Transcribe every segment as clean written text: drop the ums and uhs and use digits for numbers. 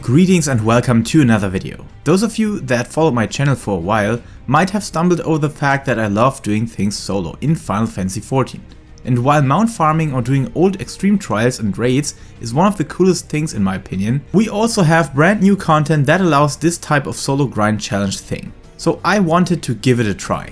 Greetings and welcome to another video. Those of you that followed my channel for a while might have stumbled over the fact that I love doing things solo in Final Fantasy XIV. And while mount farming or doing old extreme trials and raids is one of the coolest things in my opinion, we also have brand new content that allows this type of solo grind challenge thing. So I wanted to give it a try.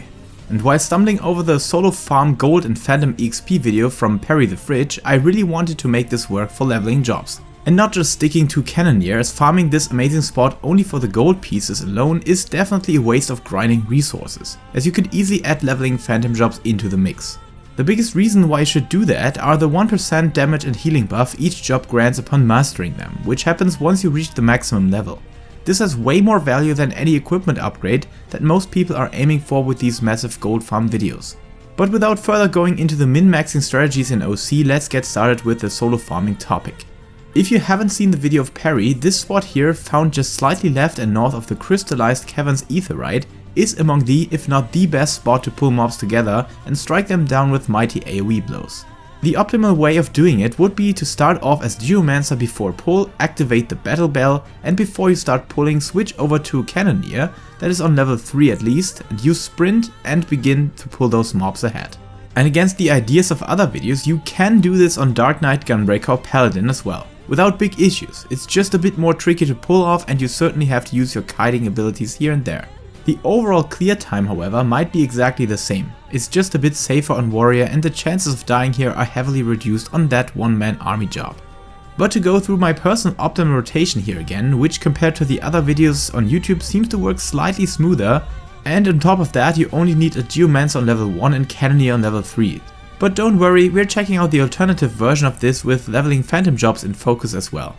And while stumbling over the solo farm gold and phantom EXP video from Perry the Fridge, I really wanted to make this work for leveling jobs. And not just sticking to Canoneer, as farming this amazing spot only for the gold pieces alone is definitely a waste of grinding resources, as you could easily add leveling phantom jobs into the mix. The biggest reason why you should do that are the 1% damage and healing buff each job grants upon mastering them, which happens once you reach the maximum level. This has way more value than any equipment upgrade that most people are aiming for with these massive gold farm videos. But without further going into the min-maxing strategies in OC, let's get started with the solo farming topic. If you haven't seen the video of Perry, this spot here, found just slightly left and north of the crystallized Caverns aetheryte, is among the, if not the best spot to pull mobs together and strike them down with mighty AoE blows. The optimal way of doing it would be to start off as Geomancer before pull, activate the battle bell, and before you start pulling switch over to Canoneer, that is on level 3 at least, and use sprint and begin to pull those mobs ahead. And against the ideas of other videos, you can do this on Dark Knight, Gunbreaker or Paladin as well, without big issues. It's just a bit more tricky to pull off and you certainly have to use your kiting abilities here and there. The overall clear time, however, might be exactly the same. It's just a bit safer on warrior and the chances of dying here are heavily reduced on that one-man army job. But to go through my personal optimal rotation here again, which compared to the other videos on YouTube seems to work slightly smoother, and on top of that you only need a Geomancer on level 1 and Canoneer on level 3. But don't worry, we're checking out the alternative version of this with leveling phantom jobs in focus as well.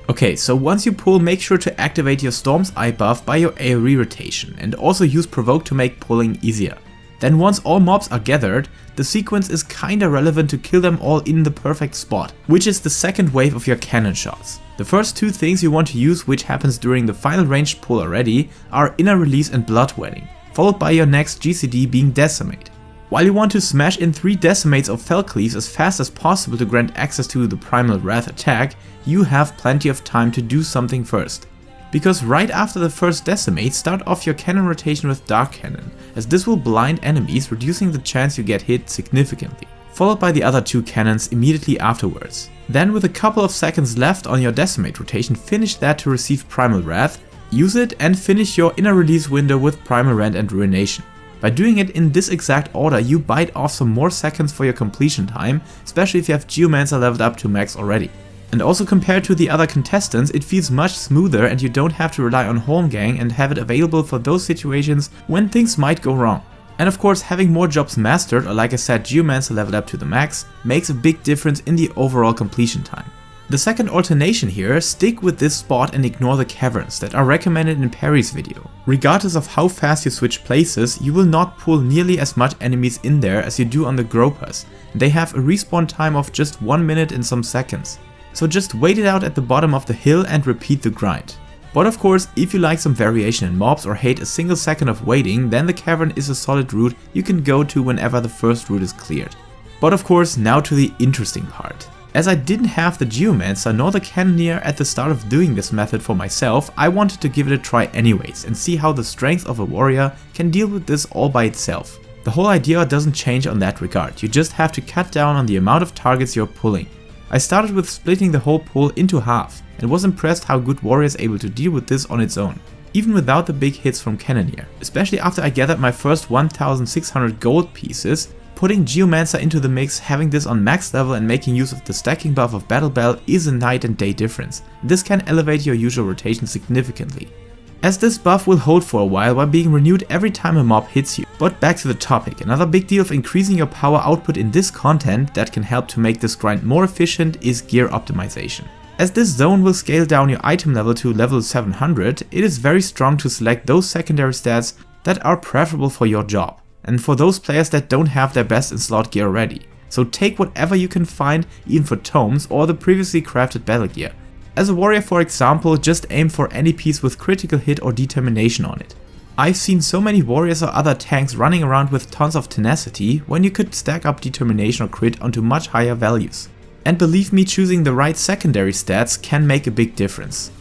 Okay, so once you pull, make sure to activate your Storm's Eye buff by your AoE rotation and also use Provoke to make pulling easier. Then once all mobs are gathered, the sequence is kinda relevant to kill them all in the perfect spot, which is the second wave of your cannon shots. The first two things you want to use, which happens during the final ranged pull already, are Inner Release and Blood Wedding, followed by your next GCD being Decimate. While you want to smash in 3 decimates of Felcleaves as fast as possible to grant access to the Primal Wrath attack, you have plenty of time to do something first. Because right after the first decimate, start off your cannon rotation with Dark Cannon, as this will blind enemies, reducing the chance you get hit significantly, followed by the other 2 cannons immediately afterwards. Then with a couple of seconds left on your decimate rotation, finish that to receive Primal Wrath, use it and finish your Inner Release window with Primal Rend and Ruination. By doing it in this exact order, you bite off some more seconds for your completion time, especially if you have Geomancer leveled up to max already. And also compared to the other contestants, it feels much smoother and you don't have to rely on Holmgang and have it available for those situations when things might go wrong. And of course, having more jobs mastered, or like I said, Geomancer leveled up to the max, makes a big difference in the overall completion time. The second alternation here, stick with this spot and ignore the caverns that are recommended in Perry's video. Regardless of how fast you switch places, you will not pull nearly as much enemies in there as you do on the Gropers. They have a respawn time of just 1 minute and some seconds. So just wait it out at the bottom of the hill and repeat the grind. But of course, if you like some variation in mobs or hate a single second of waiting, then the cavern is a solid route you can go to whenever the first route is cleared. But of course, now to the interesting part. As I didn't have the Geomancer nor the Canoneer at the start of doing this method for myself, I wanted to give it a try anyways and see how the strength of a warrior can deal with this all by itself. The whole idea doesn't change on that regard, you just have to cut down on the amount of targets you're pulling. I started with splitting the whole pull into half and was impressed how good warrior is able to deal with this on its own, even without the big hits from Canoneer. Especially after I gathered my first 1600 gold pieces, putting Geomancer into the mix, having this on max level and making use of the stacking buff of Battle Bell is a night and day difference. This can elevate your usual rotation significantly, as this buff will hold for a while being renewed every time a mob hits you. But back to the topic, another big deal of increasing your power output in this content that can help to make this grind more efficient is gear optimization. As this zone will scale down your item level to level 700, it is very strong to select those secondary stats that are preferable for your job, and for those players that don't have their best in slot gear already. So take whatever you can find, even for tomes or the previously crafted battle gear. As a warrior, for example, just aim for any piece with critical hit or determination on it. I've seen so many warriors or other tanks running around with tons of tenacity when you could stack up determination or crit onto much higher values. And believe me, choosing the right secondary stats can make a big difference.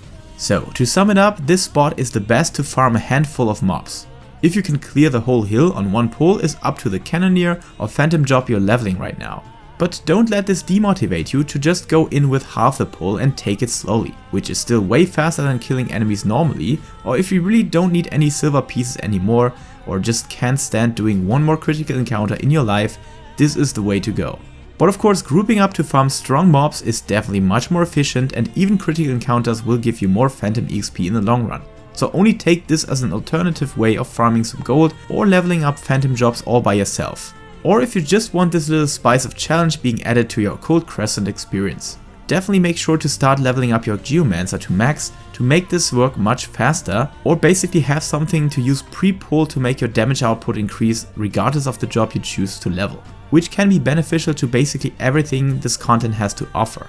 So, to sum it up, this spot is the best to farm a handful of mobs. If you can clear the whole hill on one pull is up to the Canoneer or Phantom job you're leveling right now. But don't let this demotivate you to just go in with half the pull and take it slowly, which is still way faster than killing enemies normally, or if you really don't need any silver pieces anymore, or just can't stand doing one more critical encounter in your life, this is the way to go. But of course, grouping up to farm strong mobs is definitely much more efficient, and even critical encounters will give you more Phantom EXP in the long run. So only take this as an alternative way of farming some gold or leveling up Phantom jobs all by yourself. Or if you just want this little spice of challenge being added to your Occult Crescent experience. Definitely make sure to start leveling up your Geomancer to max to make this work much faster, or basically have something to use pre-pull to make your damage output increase regardless of the job you choose to level, which can be beneficial to basically everything this content has to offer.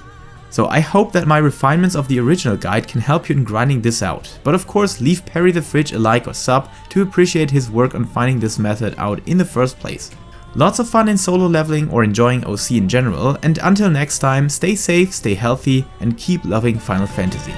So I hope that my refinements of the original guide can help you in grinding this out, but of course leave Perry the Fridge a like or sub to appreciate his work on finding this method out in the first place. Lots of fun in solo leveling or enjoying OC in general, and until next time, stay safe, stay healthy, and keep loving Final Fantasy.